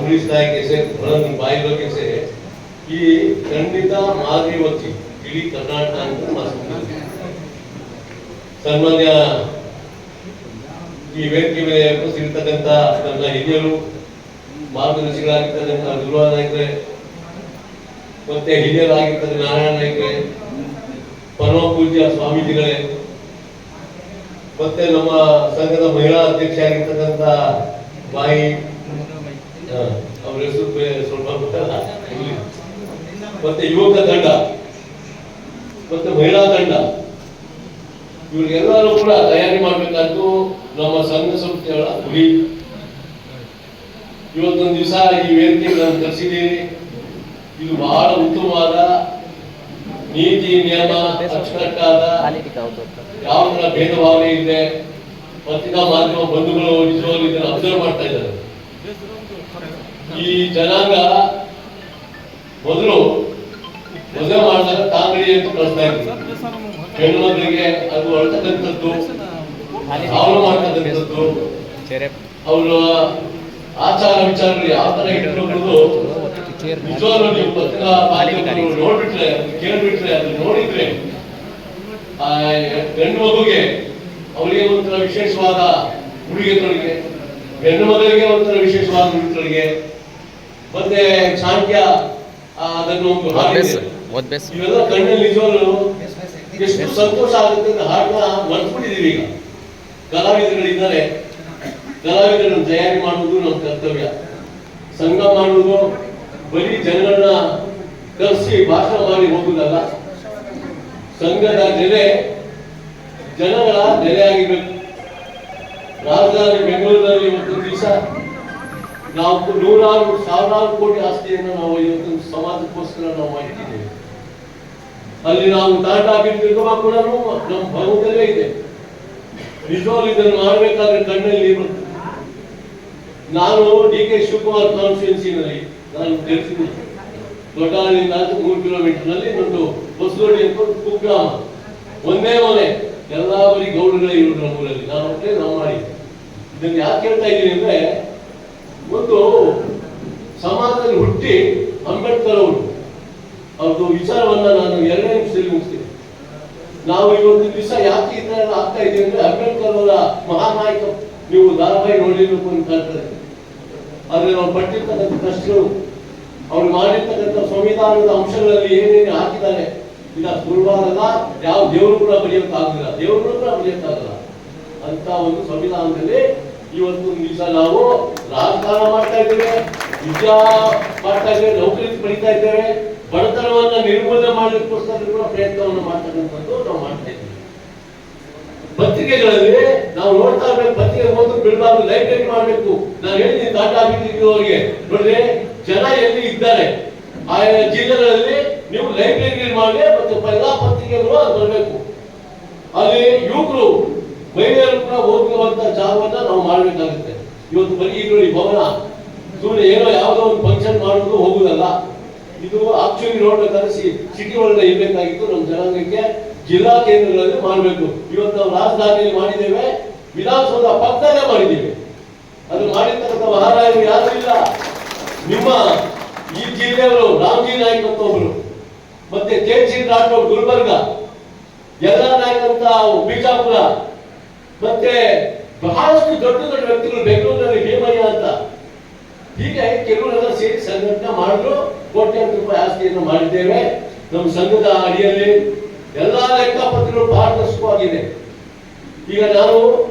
Police नायक ऐसे by लोग ऐसे ಈ ಖಂಡಿತ ಮಾದರಿ ವಚ್ಚಿ ಇಡೀ ಕರ್ನಾಟಕ ಅಂತ ಮಾತಾಡ್ತಾರೆ. ಸನ್ಮಾನ್ಯ ಈ ವೇದಿಕೆ ಮೇಲೆ ಉಪಸ್ಥಿತರಿರ್ತಕ್ಕಂಥ ನನ್ನ ಹಿರಿಯರು ಮಾರ್ಗದರ್ಶಿಗಳಾಗಿರ್ತಕ್ಕಂಥ ದುರ್ವಾ ನಾಯ್ಕರೇ, ಮತ್ತೆ ಹಿರಿಯರಾಗಿರ್ತಕ್ಕಂಥ ನಾರಾಯಣ ನಾಯ್ಕರೇ, ಪರಮ ಪೂಜ್ಯ ಸ್ವಾಮೀಜಿಗಳೇ, ಮತ್ತೆ ನಮ್ಮ ಸಂಘದ ಮಹಿಳಾ ಅಧ್ಯಕ್ಷ ಆಗಿರ್ತಕ್ಕಂಥ ಬಾಯಿ ಅವ್ರ ಹೆಸರು ಸ್ವಲ್ಪ ಗೊತ್ತಲ್ಲ, ಮತ್ತೆ ಯುವಕ ತಂಡ ಮತ್ತೆ ಮಹಿಳಾ ತಂಡ, ಇವ್ರಿಗೆಲ್ಲರೂ ಕೂಡ ತಯಾರಿ ಮಾಡಬೇಕಾದ್ದು ನಮ್ಮ ಸಂಘ ಸಂಸ್ಥೆಗಳ ಗುರಿ. ಇವತ್ತೊಂದು ದಿವಸ ಈ ವೇದಿಕೆಗಳನ್ನು ಕರೆಸಿದ್ದೀರಿ. ಇದು ಬಹಳ ಉತ್ತಮವಾದ ನೀತಿ ನಿಯಮ ಅಚ್ಚುಕಟ್ಟಾದ, ಯಾವ ತರ ಭೇದ ಭಾವನೆ ಇದೆ. ಪತ್ರಿಕಾ ಮಾಧ್ಯಮ ಬಂಧುಗಳು ನಿಜವಾಗ್ಲೂ ಇದನ್ನು ಅಬ್ಸರ್ವ್ ಮಾಡ್ತಾ ಇದ್ದಾರೆ. ಈ ಜನಾಂಗ ಮೊದಲು ಮದುವೆ ಮಾಡಿದಾಗ ತಾಂಗಡಿ ಅಂತ ಕಳಿಸ್ತಾ ಇದ್ರು. ಹೆಣ್ಣು ಮಕ್ಕಳಿಗೆ ಅದು ಅಳ್ತಕ್ಕಂಥದ್ದು, ಅವರು ಮಾಡ್ತಕ್ಕಂಥದ್ದು, ಅವರ ಆಚಾರ ವಿಚಾರಗಳು ಯಾವ ತರ ಇಟ್ಕೊಳ್ಳೋದು ನಿಜವಾಗ್ಲೂ ನೀವು ಪತ್ರಿಕಾ ಮಾಧ್ಯಮಗಳು ನೋಡ್ಬಿಟ್ರೆ, ಕೇಳ್ಬಿಟ್ರೆ, ಅದು ನೋಡಿದ್ರೆ ಆ ಹೆಣ್ಣು ಮಗುಗೆ ಅವರಿಗೆ ಒಂಥರ ವಿಶೇಷವಾದ ಉಡುಗೆ ತೊಡುಗೆ, ಹೆಣ್ಣು ಮಗಳಿಗೆ ಒಂಥರ ವಿಶೇಷವಾದ ಉಡುಗೆ ತೊಡುಗೆ, ಮತ್ತೆ ಸಾಂಖ್ಯ ಅದನ್ನು ಒಂದು ಇವೆಲ್ಲ ಕಣ್ಣಲ್ಲಿ ನಿಜವಾಗ್ಲೂ ಎಷ್ಟು ಸಂತೋಷ ಆಗುತ್ತೆ ಅಂತ ಹಾಡನ್ನ ಮರ್ತ್ಬಿಟ್ಟಿದೀವಿ. ಈಗ ಕಲಾವಿದರುಗಳಿದ್ದಾರೆ, ಕಲಾವಿದರನ್ನು ತಯಾರಿ ಮಾಡುವುದು ನಮ್ಮ ಕರ್ತವ್ಯ. ಸಂಘ ಮಾಡುವುದು ಬರೀ ಜನಗಳನ್ನ ಕರೆಸಿ ಭಾಷಣ ಮಾಡಿ ಹೋಗುದಲ್ಲ. ಸಂಘದ ನೆಲೆ ಜನಗಳ ನೆಲೆಯಾಗಿರ್ಬೇಕು. ರಾಜಧಾನಿ ಬೆಂಗಳೂರಿನಲ್ಲಿ ಇವತ್ತು ದಿವಸ ನಾವು ನೂರಾರು ಸಾವಿರಾರು ಕೋಟಿ ಆಸ್ತಿಯನ್ನು ನಾವು ಇವತ್ತು ಸಮಾಜಕ್ಕೋಸ್ಕರ ನಾವು ಮಾಡಿದ್ದೇವೆ. ಅಲ್ಲಿ ನಾವು ತಾಂಡಾಭಿವೃದ್ಧಿ ಕೂಡ ನಮ್ಮ ಭಗವಂತಲ್ಲೇ ಇದೆ. ನಿಜವಾಗ್ಲೂ ಇದನ್ನು ಮಾಡಬೇಕಾದ್ರೆ ಕಣ್ಣಲ್ಲಿ ಬರ್ತದೆ. ನಾನು DK ಶಿವಕುಮಾರ್ ಕಾನ್ಸ್ಟಿಟ್ಯೂನ್ಸಿನಲ್ಲಿ ನಾನು ತಿಳಿಸಿದ್ದೀನಿ. ದೊಡ್ಡಾಳಿಂದ 3 ಕಿಲೋಮೀಟರ್ ನಲ್ಲಿ ಒಂದು ಹೊಸದೋಡಿ ಅಂತ ಒಂದು ಕುಗ್ರಾಮ, ಒಂದೇ ಮನೆ, ಎಲ್ಲಾ ಬರೀ ಗೌಡಗಳೇ ಇರುವುದು ನಮ್ಮೂರಲ್ಲಿ. ನಾನು ಒಟ್ಟೆ ನಾವು ಮಾಡಿ ಇದನ್ನು ಯಾಕೆ ಹೇಳ್ತಾ ಇದ್ದೀನಿ ಅಂದ್ರೆ, ಒಂದು ಸಮಾಜದಲ್ಲಿ ಹುಟ್ಟಿ ಅಂಬೇಡ್ಕರ್ ಅವರು ಅವ್ರದ್ದು ವಿಚಾರವನ್ನ ನಾನು 2 ನಿಮಿಷದಲ್ಲಿ ಮುಗಿಸ್ತೀನಿ. ನಾವು ಇವತ್ತು ದಿವಸ ಯಾಕೆ ಈ ತರ ಆಗ್ತಾ ಇದೀವಿ ಅಂದ್ರೆ, ಅಂಬೇಡ್ಕರ್ ಅವರ ಮಹಾನಾಯಕ ನೀವು ಧಾರಾವಾಹಿ ನೋಡಿರ್ಬೇಕು ಅಂತ ಹೇಳ್ತಾರೆ. ಆದ್ರೆ ನಾವು ಪಟ್ಟಿರ್ತಕ್ಕಂಥ ಕಷ್ಟಗಳು, ಅವ್ರು ಮಾಡಿರ್ತಕ್ಕಂಥ ಸಂವಿಧಾನದ ಅಂಶಗಳಲ್ಲಿ ಏನೇನು ಹಾಕಿದ್ದಾರೆ, ಇಲ್ಲ ದುರ್ವಾರದ ಯಾವ ದೇವರು ಕೂಡ ಬರೆಯೋಕ್ಕಾಗಲ್ಲ, ದೇವರು ಕೂಡ ಬರೆಯೋಕ್ಕಾಗಲ್ಲ ಅಂತ ಒಂದು ಸಂವಿಧಾನದಲ್ಲಿ ಇವತ್ತು ದಿವಸ ನಾವು ರಾಜಕಾರಣ ಮಾಡ್ತಾ ಇದ್ದೇವೆ, ವಿದ್ಯಾ ಮಾಡ್ತಾ ಇದ್ದೇವೆ, ನೌಕರಿ ಪಡಿತಾ ಇದ್ದೇವೆ, ಬಡತನವನ್ನ ನಿರ್ಮೂಲನೆ ಮಾಡಲಿಕ್ಕೋಸ್ಕರ ಕೂಡ ಪ್ರಯತ್ನವನ್ನು ಮಾಡ್ತಕ್ಕಂಥದ್ದು ನಾವು ಮಾಡ್ತಾ ಇದ್ದೇವೆ. ಪತ್ರಿಕೆಗಳಲ್ಲಿ ನಾವು ನೋಡ್ತಾ ಇರ್ಬೇಕು, ಪತ್ರಿಕೆ ಓದು ಬಿಡಬಾರ್ದು, ಲೈಬ್ರರಿ ಮಾಡಬೇಕು. ನಾನು ಹೇಳಿದ್ದೀನಿ ತಾಂಡಾಭಿವೃದ್ಧಿಯವರಿಗೆ, ನೋಡ್ರಿ ಜನ ಎಲ್ಲಿ ಇದ್ದಾರೆ ಆಯಾ ಜಿಲ್ಲೆಗಳಲ್ಲಿ ನೀವು ಲೈಬ್ರರಿ ಮಾಡಿ, ಮತ್ತು ಎಲ್ಲಾ ಪತ್ರಿಕೆಗಳು ಬರಬೇಕು. ಅಲ್ಲಿ ಯುವಕರು ಮಹಿಳೆಯರು ಕೂಡ ಓದುವಂತ ಜಾಗವನ್ನ ನಾವು ಮಾಡಬೇಕಾಗುತ್ತೆ. ಇವತ್ತು ಬರೀ ಈಗ ನೋಡಿ ಭವನ ಸುಮ್ಮನೆ ಏನೋ ಯಾವುದೋ ಒಂದು ಫಂಕ್ಷನ್ ಮಾಡುವುದು ಹೋಗುದಲ್ಲ. ಇದು ಆಕ್ಚುಲಿ ನೋಡ್ಬೇಕಾದ್ರೆ ಸಿಟಿ ಒಳಗಡೆ ಇರಬೇಕಾಗಿತ್ತು. ನಮ್ಮ ಜನಾಂಗಕ್ಕೆ ಜಿಲ್ಲಾ ಕೇಂದ್ರಗಳಲ್ಲಿ ಮಾಡಬೇಕು. ಇವತ್ತು ನಾವು ರಾಜಧಾನಿಯಲ್ಲಿ ಮಾಡಿದ್ದೇವೆ, ವಿಧಾನಸೌಧ ಪಕ್ಕದಲ್ಲೇ ಮಾಡಿದ್ದೇವೆ. ಅದು ಮಾಡಿರ್ತಕ್ಕಂಥ ಮಹಾರಾಜರು ಯಾರು ಇಲ್ಲ. ನಿಮ್ಮ ಈ ಜಿಲ್ಲೆಯವರು ರಾಮಜಿ ನಾಯ್ಕ ಅಂತ ಒಬ್ರು, ಮತ್ತೆ KC ರಾಠೋಡ್ ಗುಲ್ಬರ್ಗ, ಯಲ್ಲಾ ನಾಯ್ಕ ಅಂತ ಬಿಜಾಪುರ, ಮತ್ತೆ ಬಹಳಷ್ಟು ದೊಡ್ಡ ದೊಡ್ಡ ವ್ಯಕ್ತಿಗಳು ಬೆಂಗಳೂರಿನಲ್ಲಿ ಹೇಮಯ್ಯ ಅಂತ, ಹೀಗೆ ಕೆಲವರೆಲ್ಲ ಸೇರಿ ಸಂಘಟನೆ ಮಾಡಿದ್ರು. ಕೋಟ್ಯಾಂತರ ರೂಪಾಯಿ ಆಸ್ತಿಯನ್ನು ಮಾಡಿದ್ದೇವೆ. ನಮ್ಮ ಸಂಘದ ಅಡಿಯಲ್ಲಿ ಎಲ್ಲಾ ಲೆಕ್ಕಪತ್ರಗಳು ಪಾರದರ್ಶಕವಾಗಿದೆ. ಈಗ ನಾನು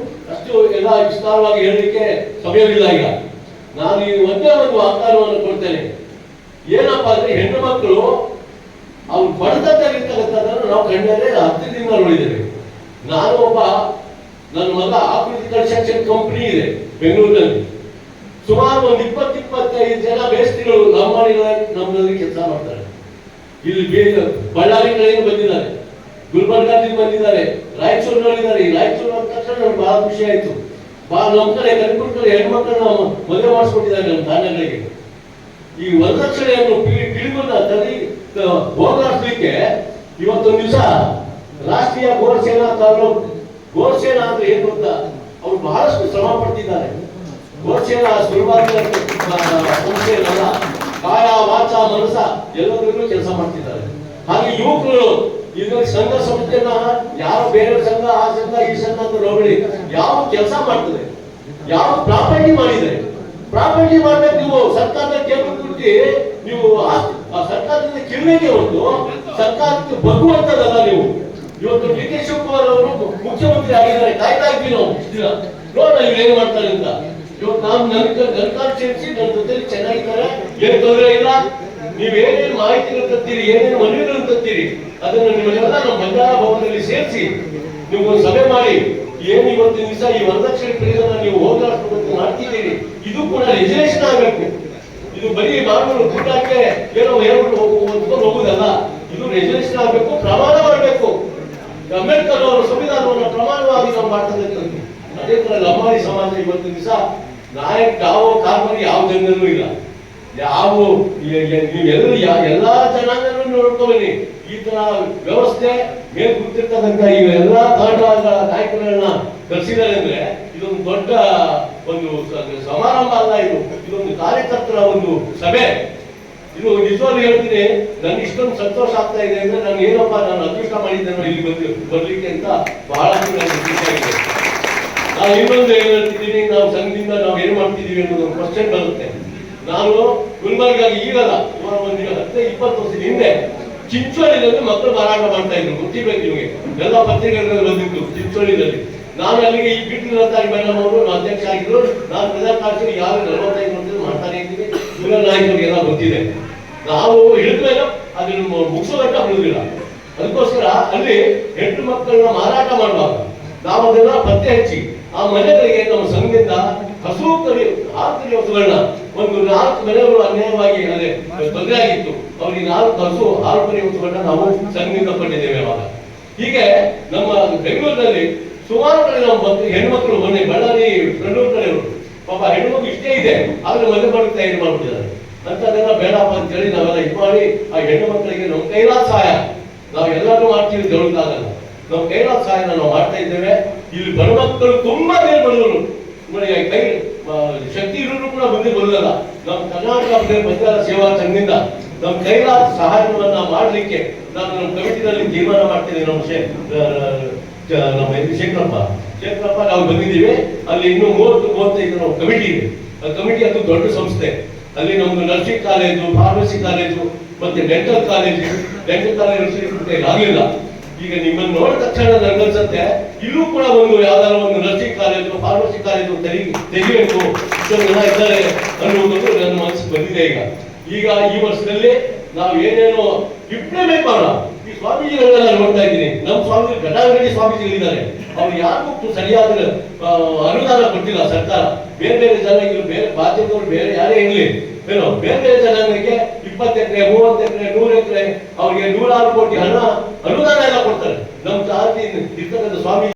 ಅಷ್ಟು ಎಲ್ಲ ವಿಸ್ತಾರವಾಗಿ ಹೇಳಲಿಕ್ಕೆ ಸಮಯವಿಲ್ಲ. ಈಗ ನಾನು ಈ ಒಂದೇ ಒಂದು ವಾಗ್ದಾನವನ್ನು ಕೊಡ್ತೇನೆ. ಏನಪ್ಪಾ ಅಂದ್ರೆ, ಹೆಣ್ಣು ಮಕ್ಕಳು ಅವ್ರು ಬಡತನದಲ್ಲಿರ್ತಕ್ಕಂಥದ್ದನ್ನು ನಾವು ಕಣ್ಣಲ್ಲೇ 10 ದಿನ ನೋಡಿದ್ದೇವೆ. ನಾನು ಒಬ್ಬ, ನನ್ನ ಮಗ ಆಕೃತಿ ಕನ್ಸ್ಟ್ರಕ್ಷನ್ ಕಂಪನಿ ಇದೆ ಬೆಂಗಳೂರಿನಲ್ಲಿ. ಸುಮಾರು ಒಂದು 20-25 ಜನ ಬೇಸ್ತಿಗಳು ನಮ್ಮಲ್ಲಿ ಕೆಲಸ ಮಾಡ್ತಾರೆ. ಇಲ್ಲಿ ಬಳ್ಳಾರಿ ಕಡೆಯಿಂದ ಬಂದಿದ್ದಾರೆ, ಗುಲ್ಬರ್ಗಾದಿಂದ ಬಂದಿದ್ದಾರೆ, ರಾಯಚೂರಿನಲ್ಲಿದ್ದಾರೆ. ಈ ರಾಯಚೂರು ಅಂದ ತಕ್ಷಣ ನಮ್ಗೆ ಬಹಳ ಖುಷಿ ಆಯ್ತು. ನಮ್ಮ ಕಡೆ ಕಲಿಪುರದಲ್ಲಿ ಹೆಣ್ಮಕ್ಳನ್ನ ಮದುವೆ ಮಾಡಿಸ್ಕೊಟ್ಟಿದ್ದಾರೆ ನಮ್ಮ ತಾಣಗಳಿಗೆ. ಈ ವರದಕ್ಷಿಣೆಯನ್ನು ಪಿಡುಗನ್ನ ಹೋಗಲಾಡಿಸ್ಲಿಕ್ಕೆ ಇವತ್ತೊಂದು ದಿವಸ ರಾಷ್ಟ್ರೀಯ ಗೋರಸೇನಾ ತಾಲೂಕು, ಗೋರಸೇನಾ ಅಂದ್ರೆ ಏನು ಅಂತ ಅವ್ರು ಬಹಳಷ್ಟು ಶ್ರಮ ಪಡ್ತಿದ್ದಾರೆ. ಗೋರಸೇನಾ ಸುಲಭ ಸಂಸ್ಥೆ ಯುವಕರು ಈಗ ಸಂಘ ಸಂಸ್ಥೆನ ಯಾವ ಬೇರೆ ಸಂಘ ಆ ಸಂಘ ಈ ಸಂಘ ಅಂತ ನೋಡಿ ಯಾವ ಕೆಲಸ ಮಾಡ್ತದೆ, ಯಾವ ಪ್ರಾಪರ್ಟಿ ಮಾಡಿದೆ, ಪ್ರಾಪರ್ಟಿ ಮಾಡ್ಬೇಕು. ನೀವು ಸರ್ಕಾರದ ಕೇಂದ್ರ ಕೊಟ್ಟು ನೀವು ಸರ್ಕಾರದಿಂದ ಕಿರುವಿಗೆ ಹೊರತು ಸರ್ಕಾರಕ್ಕೆ ಬಗ್ಗುವಂತದಲ್ಲ. ನೀವು ಇವತ್ತು ಡಿ ಕೆ ಶಿವಕುಮಾರ್ ಅವರು ಮುಖ್ಯಮಂತ್ರಿ ಆಗಿದ್ದಾರೆ, ಕಾಯ್ತಾ ಇದ್ವಿ ನಾವು ಇಷ್ಟು ದಿನ ನೋಡೋಣ ಇವ್ರು ಏನ್ ಮಾಡ್ತಾರೆ ಅಂತ. ಇವತ್ತು ನಾನು ನನ್ನ ಕಾಲು ಸೇರಿಸಿ ನನ್ನ ಜೊತೆ ಚೆನ್ನಾಗಿದ್ದಾರೆ, ಏನ್ ತೊಂದರೆ ಇಲ್ಲ. ನೀವೇನೇನು ಮಾಹಿತಿಗಳು ತರ್ತೀರಿ, ಏನೇನು ಮನವಿಗಳನ್ನು ತರ್ತೀರಿ, ಅದನ್ನು ನಿಮಗೆಲ್ಲ ನಮ್ಮ ಬಂಜಾರ ಭವನದಲ್ಲಿ ಸೇರಿಸಿ ನೀವು ಒಂದು ಸಭೆ ಮಾಡಿ ಏನು ಇವತ್ತಿನ ದಿವಸ ಈ ವರದಕ್ಷಿಣೆ ಕಡೆಯನ್ನ ನೀವು ಹೋಗ್ಲಾಡ್ಸ್ಬೇಕು ಮಾಡ್ತಿದ್ದೀರಿ, ಇದು ಕೂಡ ರೆಜುಲೇಷನ್ ಆಗಬೇಕು. ಇದು ಬರೀ ಮಾನವರು ಕೂಟಕ್ಕೆ ಏನೋ ಹೇಳ್ಬಿಟ್ಟು ಹೊಂದ್ಕೊಂಡು ಹೋಗುದಲ್ಲ, ಇದು ರೆಜುಲೇಷನ್ ಆಗಬೇಕು, ಪ್ರಮಾಣ ಮಾಡಬೇಕು. ಅಂಬೇಡ್ಕರ್ ಅವರ ಸಂವಿಧಾನವನ್ನು ಪ್ರಮಾಣವಾಗಿ ನಾವು ಮಾಡ್ತಾ ಇದ್ದೀವಿ. ಅದೇ ತರ ಲಂಬಾಣಿ ಸಮಾಜ ಇವತ್ತಿನ ದಿವಸ ನಾಯಕ ಯಾವ ಕಾರ್ಬಾರಿ ಯಾವ ಜನರಲ್ಲೂ ಇಲ್ಲ. ಯಾವ ನೀವೆಲ್ಲ ಎಲ್ಲಾ ಜನಾಂಗನೂ ನೋಡ್ಕೊಳ್ಳಿ. ಈ ತರ ವ್ಯವಸ್ಥೆ ಮೇಲ್ ಕೂತಿರ್ತಕ್ಕಂಥ ಈ ಎಲ್ಲಾ ತಾಂಡಗಳ ನಾಯಕರನ್ನ ಕರೆಸಿದ್ದಾರೆ ಅಂದ್ರೆ ಇದೊಂದು ದೊಡ್ಡ ಒಂದು ಸಮಾರಂಭ ಅಲ್ಲ, ಇದೊಂದು ಕಾರ್ಯಕರ್ತರ ಒಂದು ಸಭೆ. ಇದು ನಿಜವಾಗ್ಲೂ ಹೇಳ್ತೀನಿ, ನನ್ಗೆ ಇಷ್ಟೊಂದು ಸಂತೋಷ ಆಗ್ತಾ ಇದೆ ಅಂದ್ರೆ ನಾನು ಏನಪ್ಪ ನಾನು ಅದೃಷ್ಟ ಮಾಡಿದ್ದೇನೆ ಇಲ್ಲಿ ಬರ್ಲಿಕ್ಕೆ ಅಂತ ಬಹಳ ನಾವು ಇನ್ನೊಂದು ಏನ್ ಹೇಳ್ತಿದ್ದೀನಿ, ನಾವು ಸಂಘದಿಂದ ನಾವು ಏನ್ ಮಾಡ್ತಿದೀವಿ ಅನ್ನೋದು ಕ್ವಶನ್ ಬರುತ್ತೆ. ನಾನು ಗುಲ್ಬರ್ಗಾಗಿ ಈಗಲ್ಲ, ಸುಮಾರು ಒಂದು 10-20 ವರ್ಷದ ಹಿಂದೆ ಚಿಂಚೋಳಿನಲ್ಲಿ ಮಕ್ಕಳು ಮಾರಾಟ ಮಾಡ್ತಾ ಇದ್ರು. ಗೊತ್ತಿರ್ಬೇಕು ನಿಮಗೆ, ಎಲ್ಲ ಪತ್ರಿಕೆಗಳಲ್ಲಿ ಬಂದಿತ್ತು ಚಿಂಚೋಳಿನಲ್ಲಿ. ನಾನು ಅಲ್ಲಿಗೆ ಈ ಬಿಟ್ಟಿರುವಂತ ಮೇಡಮ್ ಅವರು ಅಧ್ಯಕ್ಷ ಆಗಿದ್ರು, ನಾನು ಪ್ರಧಾನ ಕಾರ್ಯದರ್ಶಿ ಯಾವ 45 ವರ್ಷ ಮಾಡ್ತಾನೆ ಇದ್ದೀನಿ. ಜೂನಿಯರ್ ನಾಯಕರಿಗೆ ಎಲ್ಲ ಗೊತ್ತಿದೆ. ನಾವು ಹೇಳಿದ್ಮೇಲೆ ಅದನ್ನು ಮುಗಿಸೋದಕ್ಕೆ ಬಿಡುದಿಲ್ಲ. ಅದಕ್ಕೋಸ್ಕರ ಅಲ್ಲಿ ಹೆಣ್ಣು ಮಕ್ಕಳನ್ನ ಮಾರಾಟ ಮಾಡುವಾಗ ನಾವು ಅದನ್ನ ಪತ್ತೆ ಹಚ್ಚಿ ಆ ಮನೆಗಳಿಗೆ ನಮ್ಮ ಸಂಘದಿಂದ ಹಸು ಹಾಲು ವಸ್ತುಗಳನ್ನ ಒಂದು 4 ಮನೆಗಳು ಅನ್ಯಾಯವಾಗಿ ಅದೇ ತೊಂದರೆ ಆಗಿತ್ತು, ಅವರಿಗೆ 4 ಹಸು ಹಾಲು ವಸ್ತುಗಳನ್ನ ನಾವು ಸಂಘದಿಂದ ಕೊಟ್ಟಿದ್ದೇವೆ. ಅವಾಗ ಹೀಗೆ ನಮ್ಮ ಬೆಂಗಳೂರಿನಲ್ಲಿ ಸುಮಾರು ಕಡೆ ನಾವು ಹೆಣ್ಮಕ್ಳು ಮೊನ್ನೆ ಬಳ್ಳಾರಿ ಬೆಂಗಳೂರು ಕಡೆಯವರು ಪಾಪ ಹೆಣ್ಮಕ್ಳು ಇಷ್ಟೇ ಇದೆ ಆದ್ರೆ ಮನೆ ಬರುತ್ತೆ ತಯಾರಿ ಮಾಡ್ಬಿಟ್ಟಿದ್ದಾರೆ. ಅಂತದೆಲ್ಲ ಬೇಡಪ್ಪ ಅಂತ ಹೇಳಿ ನಾವೆಲ್ಲ ಇದು ಮಾಡಿ ಆ ಹೆಣ್ಣು ಮಕ್ಕಳಿಗೆ ನಮ್ಮ ಕೈಲಾದ ಸಹಾಯ ನಾವು ಎಲ್ಲರೂ ಮಾಡ್ತೀವಿ, ದೇವರಿಗಾಗಲ್ಲ, ನಮ್ಮ ಕೈಲಾದ ಸಹಾಯನ ನಾವು ಮಾಡ್ತಾ ಇದ್ದೇವೆ. ಇಲ್ಲಿ ಬಡ ಮಕ್ಕಳು ತುಂಬಾ ಬೇರೆ ಬಡವರು ಕೈ ಶಕ್ತಿ ಇರೋರು ಕೂಡ ಮುಂದೆ ಬರುದಲ್ಲ. ನಮ್ಮ ಕರ್ನಾಟಕ ಬಂಜಾರ ಸೇವಾ ಸಂಘದಿಂದ ನಮ್ಮ ಕೈಲಾದ ಸಹಾಯವನ್ನ ಮಾಡ್ಲಿಕ್ಕೆ ನಾನು ನಮ್ಮ ಕಮಿಟಿನಲ್ಲಿ ತೀರ್ಮಾನ ಮಾಡ್ತೇನೆ. ನಮ್ಮ ಶೇಖರಪ್ಪ ನಾವು ಬಂದಿದ್ದೀವಿ. ಅಲ್ಲಿ ಇನ್ನು 30-35 ನಾವು ಕಮಿಟಿ ಇದೆ. ಆ ಕಮಿಟಿ ಅದು ದೊಡ್ಡ ಸಂಸ್ಥೆ. ಅಲ್ಲಿ ನಮ್ದು ನರ್ಸಿಂಗ್ ಕಾಲೇಜು, ಫಾರ್ಮಸಿ ಕಾಲೇಜು ಮತ್ತೆ ಡೆಂಟಲ್ ಕಾಲೇಜು ಆಗಲಿಲ್ಲ. ಈಗ ನಿಮ್ಮನ್ನು ನೋಡಿದ ತಕ್ಷಣ ನನಗನ್ಸುತ್ತೆ ಇಲ್ಲೂ ಕೂಡ ಒಂದು ಯಾವ್ದಾದ್ರು ಒಂದು ನರ್ಸಿಂಗ್ ಕಾಲೇಜು, ಫಾರ್ಮಸಿ ಕಾಲೇಜು ತೆಗಿಬೇಕು, ಇಷ್ಟೊಂದು ಜನ ಇದ್ದಾರೆ ಅನ್ನುವುದು ನನ್ನ ಮನಸ್ಸಿಗೆ ಬಂದಿದೆ. ಈಗ ಈ ವರ್ಷದಲ್ಲಿ ನಾವು ಏನೇನೋ ಇಂಪ್ಲಿಮೆಂಟ್ ಮಾಡೋಣ. ಈ ಸ್ವಾಮೀಜಿಗಳೆಲ್ಲ ನೋಡ್ತಾ ಇದ್ದೀನಿ, ನಮ್ಮ ಸ್ವಾಮೀಜಿ ಘಟಾಂಗಡಿ ಸ್ವಾಮೀಜಿಗಳಿದ್ದಾರೆ, ಅವ್ರು ಯಾರಿಗೂ ಸರಿಯಾದ ಅನುದಾನ ಕೊಟ್ಟಿಲ್ಲ ಸರ್ಕಾರ. ಬೇರೆ ಬೇರೆ ಜನಾಂಗಗಳು, ಬೇರೆ ಬಾಧ್ಯತೆಗಳು ಬೇರೆ ಯಾರೇ ಇರಲಿ ಏನೋ ಬೇರೆ ಬೇರೆ ಜನಾಂಗಕ್ಕೆ 20 ಎಕರೆ 30 ಎಕರೆ 100 ಎಕರೆ ಅವ್ರಿಗೆ 106 ಕೋಟಿ ಹಣ ಅನುದಾನ ಎಲ್ಲ ಕೊಡ್ತಾರೆ. ನಮ್ಮ ಜಾತಿ ಇರ್ತಕ್ಕಂಥ ಸ್ವಾಮೀಜಿ